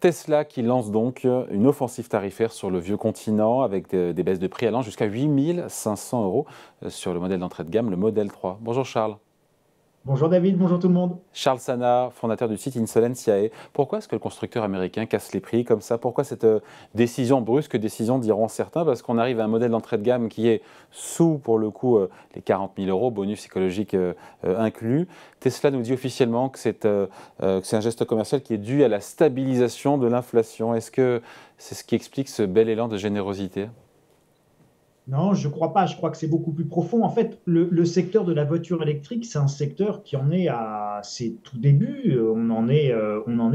Tesla qui lance donc une offensive tarifaire sur le vieux continent avec des baisses de prix allant jusqu'à 8 500 euros sur le modèle d'entrée de gamme, le Model 3. Bonjour Charles. Bonjour David, bonjour tout le monde. Charles Sana, fondateur du site Insolentiae. Pourquoi est-ce que le constructeur américain casse les prix comme ça? Pourquoi cette décision, brusque décision diront certains? Parce qu'on arrive à un modèle d'entrée de gamme qui est sous, pour le coup, les 40 000 euros, bonus écologique inclus. Tesla nous dit officiellement que c'est un geste commercial qui est dû à la stabilisation de l'inflation. Est-ce que c'est ce qui explique ce bel élan de générosité? Non, je ne crois pas, je crois que c'est beaucoup plus profond. En fait, le secteur de la voiture électrique, c'est un secteur qui en est à ses tout débuts. On en est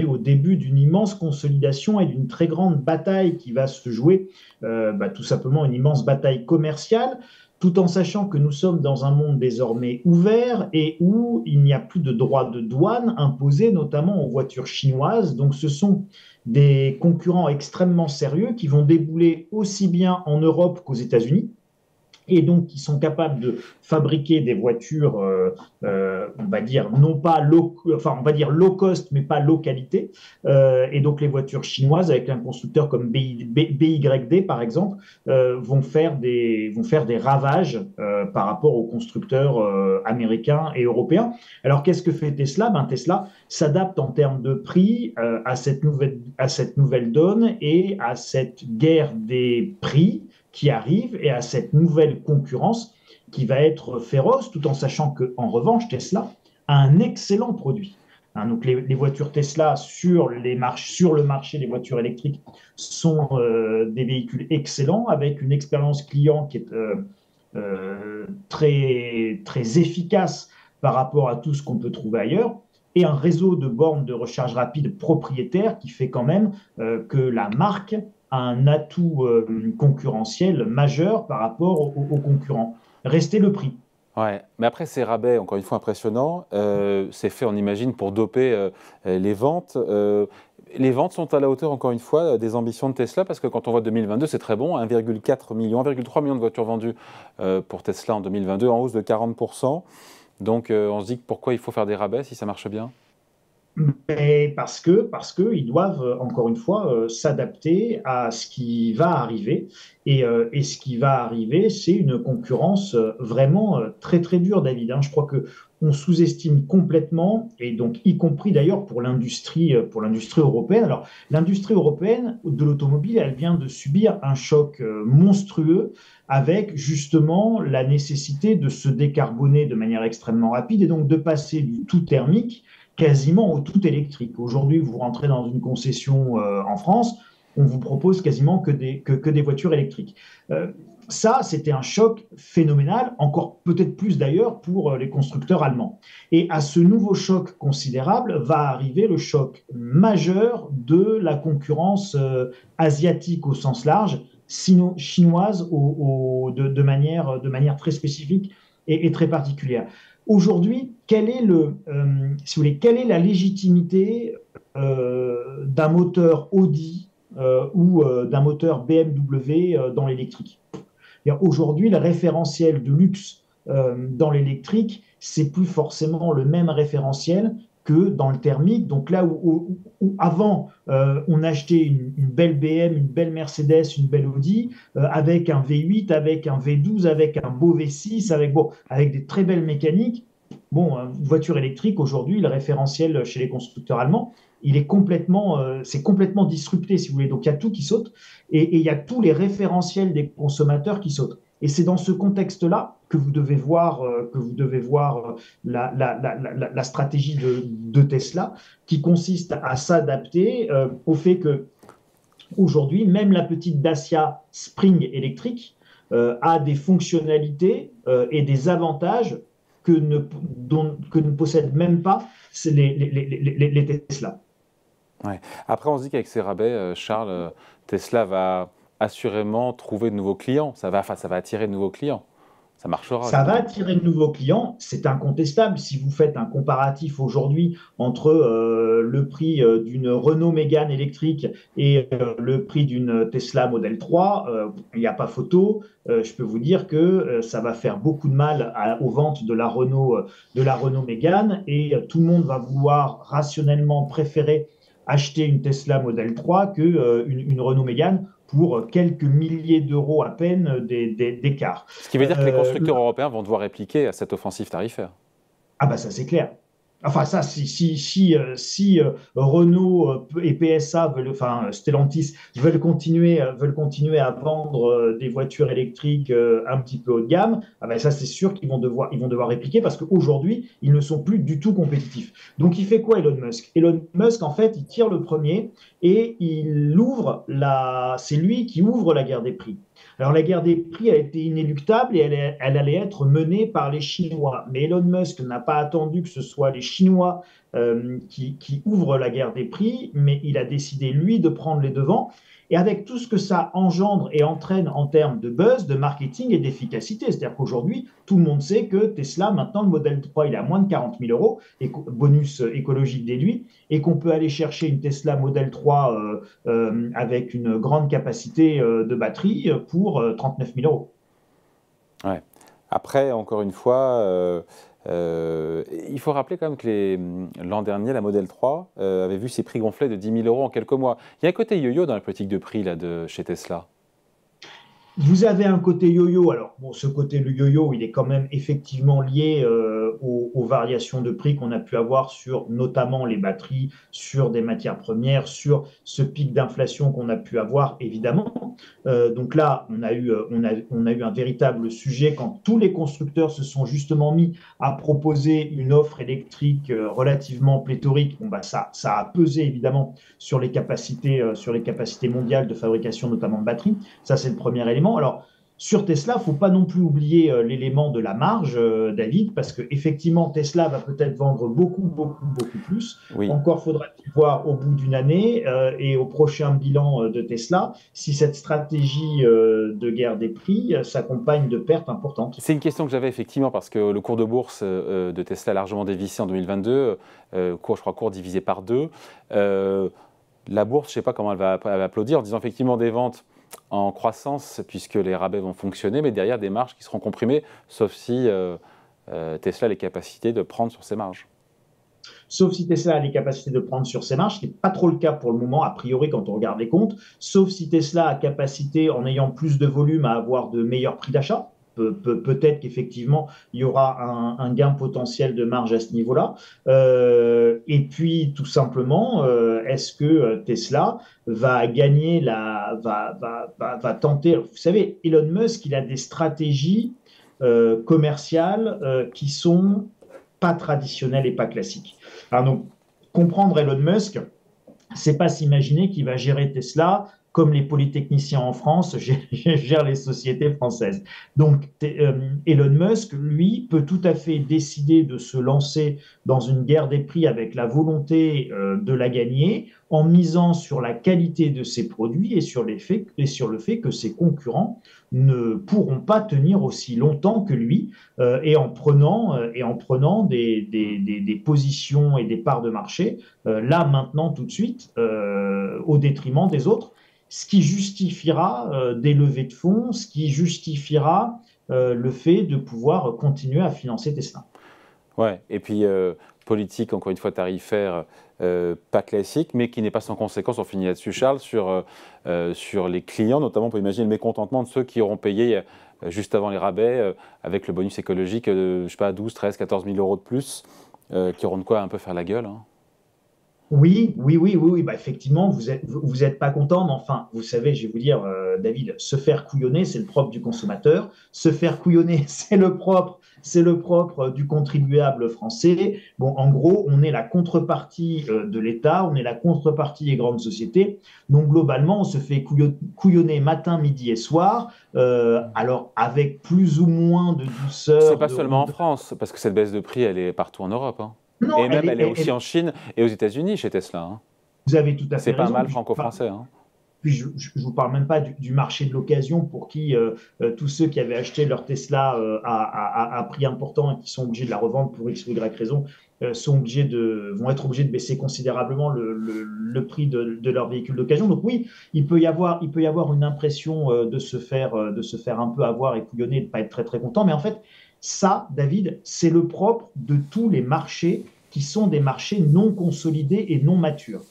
au début d'une immense consolidation et d'une très grande bataille qui va se jouer, tout simplement une immense bataille commerciale, tout en sachant que nous sommes dans un monde désormais ouvert et où il n'y a plus de droits de douane imposés, notamment aux voitures chinoises. Donc, ce sont des concurrents extrêmement sérieux qui vont débouler aussi bien en Europe qu'aux États-Unis et donc qui sont capables de fabriquer des voitures, on va dire non pas on va dire low cost, mais pas low qualité. Et donc les voitures chinoises avec un constructeur comme BYD par exemple vont faire des ravages par rapport aux constructeurs américains et européens. Alors qu'est-ce que fait Tesla? Tesla s'adapte en termes de prix à cette nouvelle donne et à cette guerre des prix qui arrive et à cette nouvelle concurrence qui va être féroce, tout en sachant qu'en revanche, Tesla a un excellent produit. Donc les voitures Tesla sur le marché des voitures électriques sont des véhicules excellents avec une expérience client qui est très, très efficace par rapport à tout ce qu'on peut trouver ailleurs et un réseau de bornes de recharge rapide propriétaire qui fait quand même que la marque a un atout concurrentiel majeur par rapport aux concurrents. Rester le prix. Ouais, mais après ces rabais, encore une fois impressionnants, c'est fait, on imagine, pour doper les ventes. Les ventes sont à la hauteur, encore une fois, des ambitions de Tesla, parce que quand on voit 2022, c'est très bon, 1,4 million, 1,3 million de voitures vendues pour Tesla en 2022, en hausse de 40%. Donc on se dit que pourquoi il faut faire des rabais si ça marche bien? Mais parce que ils doivent encore une fois s'adapter à ce qui va arriver et ce qui va arriver, c'est une concurrence vraiment très très dure, David. Je crois que on sous-estime complètement et donc y compris d'ailleurs pour l'industrie européenne. Alors l'industrie européenne de l'automobile, elle vient de subir un choc monstrueux avec justement la nécessité de se décarboner de manière extrêmement rapide et donc de passer du tout thermique quasiment au tout électrique. Aujourd'hui, vous rentrez dans une concession en France, on vous propose quasiment que des voitures électriques. Ça, c'était un choc phénoménal, encore peut-être plus d'ailleurs pour les constructeurs allemands. Et à ce nouveau choc considérable va arriver le choc majeur de la concurrence asiatique au sens large, chinoise de manière très spécifique et très particulière. Aujourd'hui, si vous voulez, quelle est la légitimité d'un moteur Audi ou d'un moteur BMW dans l'électrique? Aujourd'hui, le référentiel de luxe dans l'électrique, c'est plus forcément le même référentiel que dans le thermique. Donc là où avant, on achetait une belle BM, une belle Mercedes, une belle Audi, avec un V8, avec un V12, avec un beau V6, avec des très belles mécaniques. Bon, une voiture électrique, aujourd'hui, le référentiel chez les constructeurs allemands, c'est complètement disrupté, si vous voulez. Donc, il y a tout qui saute et il y a tous les référentiels des consommateurs qui sautent. Et c'est dans ce contexte-là que vous devez voir, la stratégie de Tesla qui consiste à s'adapter au fait que aujourd'hui, même la petite Dacia Spring électrique a des fonctionnalités et des avantages que ne possèdent même pas les Tesla. Ouais. Après, on se dit qu'avec ces rabais, Charles, Tesla va assurément trouver de nouveaux clients. Ça va attirer de nouveaux clients. Ça marchera, Ça va j'imagine. attirer de nouveaux clients, c'est incontestable. Si vous faites un comparatif aujourd'hui entre le prix d'une Renault Mégane électrique et le prix d'une Tesla Model 3, il n'y a pas photo. Je peux vous dire que ça va faire beaucoup de mal aux ventes de la Renault Mégane et tout le monde va vouloir rationnellement préférer acheter une Tesla Model 3 qu'une Renault Mégane pour quelques milliers d'euros à peine d'écart. Ce qui veut dire que les constructeurs européens vont devoir répliquer à cette offensive tarifaire. Ah bah ça c'est clair. Enfin ça, si Renault et PSA enfin Stellantis veulent continuer à vendre des voitures électriques un petit peu haut de gamme, ah ben ça c'est sûr ils vont devoir répliquer parce qu'aujourd'hui ils ne sont plus du tout compétitifs. Donc il fait quoi Elon Musk? Elon Musk en fait il tire le premier et c'est lui qui ouvre la guerre des prix. Alors la guerre des prix a été inéluctable et elle allait être menée par les Chinois. Mais Elon Musk n'a pas attendu que ce soit les Chinois qui ouvrent la guerre des prix, mais il a décidé, lui, de prendre les devants. Et avec tout ce que ça engendre et entraîne en termes de buzz, de marketing et d'efficacité. C'est-à-dire qu'aujourd'hui, tout le monde sait que Tesla, maintenant, le modèle 3, il est à moins de 40 000 euros, bonus écologique déduit, et qu'on peut aller chercher une Tesla Model 3 avec une grande capacité de batterie pour 39 000 euros. Ouais. Après, encore une fois, il faut rappeler quand même que l'an dernier, la Model 3 avait vu ses prix gonfler de 10 000 euros en quelques mois. Il y a un côté yo-yo dans la politique de prix là, chez Tesla. Vous avez un côté yo-yo. Alors, bon, ce côté le yo-yo, il est quand même effectivement lié aux variations de prix qu'on a pu avoir sur notamment les batteries, sur des matières premières, sur ce pic d'inflation qu'on a pu avoir, évidemment. Donc là, on a eu un véritable sujet quand tous les constructeurs se sont justement mis à proposer une offre électrique relativement pléthorique. Bon, bah, ça a pesé évidemment sur les capacités mondiales de fabrication, notamment de batteries. Ça, c'est le premier élément. Alors, sur Tesla, il ne faut pas non plus oublier l'élément de la marge, David, parce qu'effectivement, Tesla va peut-être vendre beaucoup, beaucoup, beaucoup plus. Oui. Encore faudra-t-il voir au bout d'une année et au prochain bilan de Tesla si cette stratégie de guerre des prix s'accompagne de pertes importantes. C'est une question que j'avais effectivement parce que le cours de bourse de Tesla a largement dévissé en 2022, je crois cours divisé par 2. La bourse, je ne sais pas comment elle va applaudir en disant effectivement des ventes en croissance puisque les rabais vont fonctionner, mais derrière des marges qui seront comprimées, sauf si Tesla a les capacités de prendre sur ses marges. Sauf si Tesla a les capacités de prendre sur ses marges, ce qui n'est pas trop le cas pour le moment, a priori, quand on regarde les comptes, sauf si Tesla a capacité, en ayant plus de volume, à avoir de meilleurs prix d'achat. Peut-être qu'effectivement, il y aura un gain potentiel de marge à ce niveau-là. Et puis, tout simplement, est-ce que Tesla va gagner va tenter... Vous savez, Elon Musk, il a des stratégies commerciales qui sont pas traditionnelles et pas classiques. Alors donc, comprendre Elon Musk, c'est pas s'imaginer qu'il va gérer Tesla comme les polytechniciens en France gèrent les sociétés françaises. Donc, Elon Musk, lui, peut tout à fait décider de se lancer dans une guerre des prix avec la volonté de la gagner, en misant sur la qualité de ses produits et sur le fait que ses concurrents ne pourront pas tenir aussi longtemps que lui, et en prenant des positions et des parts de marché, là, maintenant, tout de suite, au détriment des autres. Ce qui justifiera des levées de fonds, ce qui justifiera le fait de pouvoir continuer à financer Tesla. Ouais, et puis politique, encore une fois, tarifaire, pas classique, mais qui n'est pas sans conséquence, on finit là-dessus Charles, sur les clients, notamment on peut imaginer le mécontentement de ceux qui auront payé juste avant les rabais, avec le bonus écologique, je sais pas, 12, 13, 14 000 euros de plus, qui auront de quoi un peu faire la gueule. Hein. Oui. Bah, effectivement, vous êtes pas content, mais enfin, vous savez, je vais vous dire, David, se faire couillonner, c'est le propre du consommateur. Se faire couillonner, c'est le propre du contribuable français. Bon, en gros, on est la contrepartie de l'État, on est la contrepartie des grandes sociétés. Donc, globalement, on se fait couillonner matin, midi et soir. Alors, avec plus ou moins de douceur. C'est pas seulement en France, parce que cette baisse de prix, elle est partout en Europe. Hein. Non, et même, elle est aussi en Chine et aux États-Unis chez Tesla. Hein. Vous avez tout à fait raison. C'est pas mal franco-français. Hein. Puis je ne vous parle même pas du marché de l'occasion pour qui tous ceux qui avaient acheté leur Tesla à prix important et qui sont obligés de la revendre pour X ou Y raison vont être obligés de baisser considérablement le prix de leur véhicule d'occasion. Donc oui, il peut y avoir une impression de se faire un peu avoir et couillonner et de ne pas être très très content. Mais en fait, ça, David, c'est le propre de tous les marchés qui sont des marchés non consolidés et non matures.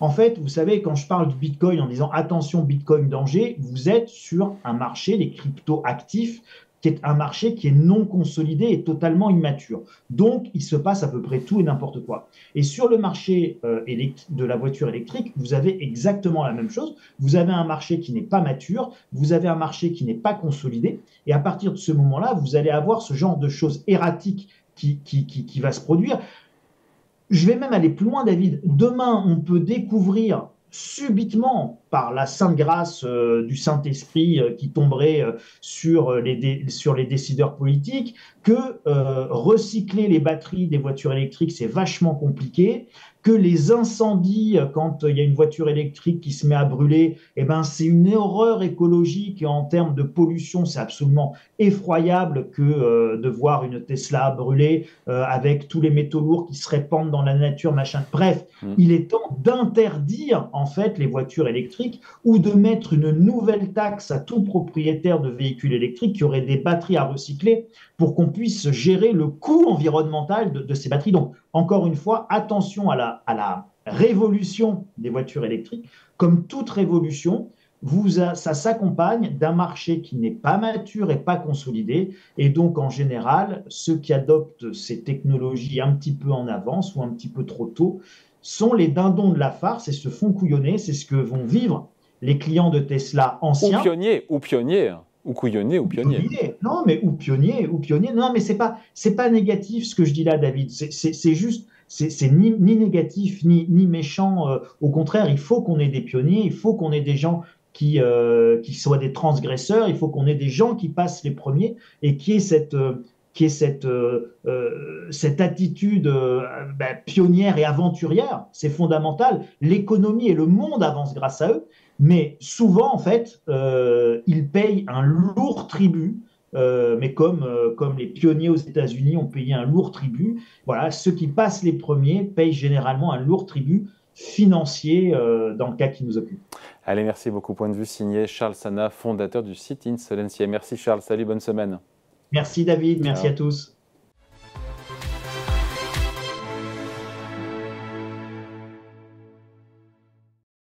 En fait, vous savez, quand je parle du Bitcoin en disant attention, Bitcoin danger, vous êtes sur un marché, les crypto-actifs, qui est un marché qui est non consolidé et totalement immature. Donc, il se passe à peu près tout et n'importe quoi. Et sur le marché de la voiture électrique, vous avez exactement la même chose. Vous avez un marché qui n'est pas mature, vous avez un marché qui n'est pas consolidé, et à partir de ce moment-là, vous allez avoir ce genre de choses erratiques qui va se produire. Je vais même aller plus loin, David. Demain, on peut découvrir subitement, par la sainte grâce du Saint-Esprit qui tomberait sur les décideurs politiques, que recycler les batteries des voitures électriques, c'est vachement compliqué, que les incendies, quand il y a une voiture électrique qui se met à brûler, eh ben, c'est une horreur écologique et en termes de pollution, c'est absolument effroyable que de voir une Tesla brûler avec tous les métaux lourds qui se répandent dans la nature, machin. Bref, il est temps d'interdire en fait les voitures électriques ou de mettre une nouvelle taxe à tout propriétaire de véhicules électriques qui aurait des batteries à recycler pour qu'on puisse gérer le coût environnemental de ces batteries. Donc, encore une fois, attention à la révolution des voitures électriques. Comme toute révolution, ça s'accompagne d'un marché qui n'est pas mature et pas consolidé. Et donc, en général, ceux qui adoptent ces technologies un petit peu en avance ou un petit peu trop tôt sont les dindons de la farce et se font couillonner. C'est ce que vont vivre les clients de Tesla anciens. Ou pionniers. Ou couillonnés ou pionniers. Non, mais ou pionniers. Non, mais c'est pas négatif ce que je dis là, David. C'est juste, c'est ni négatif ni méchant. Au contraire, il faut qu'on ait des pionniers, il faut qu'on ait des gens qui soient des transgresseurs, il faut qu'on ait des gens qui passent les premiers et qui aient cette attitude pionnière et aventurière. C'est fondamental. L'économie et le monde avancent grâce à eux. Mais souvent, en fait, ils payent un lourd tribut, mais comme les pionniers aux États-Unis ont payé un lourd tribut, voilà, ceux qui passent les premiers payent généralement un lourd tribut financier dans le cas qui nous occupe. Allez, merci beaucoup. Point de vue signé Charles Sana, fondateur du site Insolentia. Merci Charles, salut, bonne semaine. Merci David, merci à tous.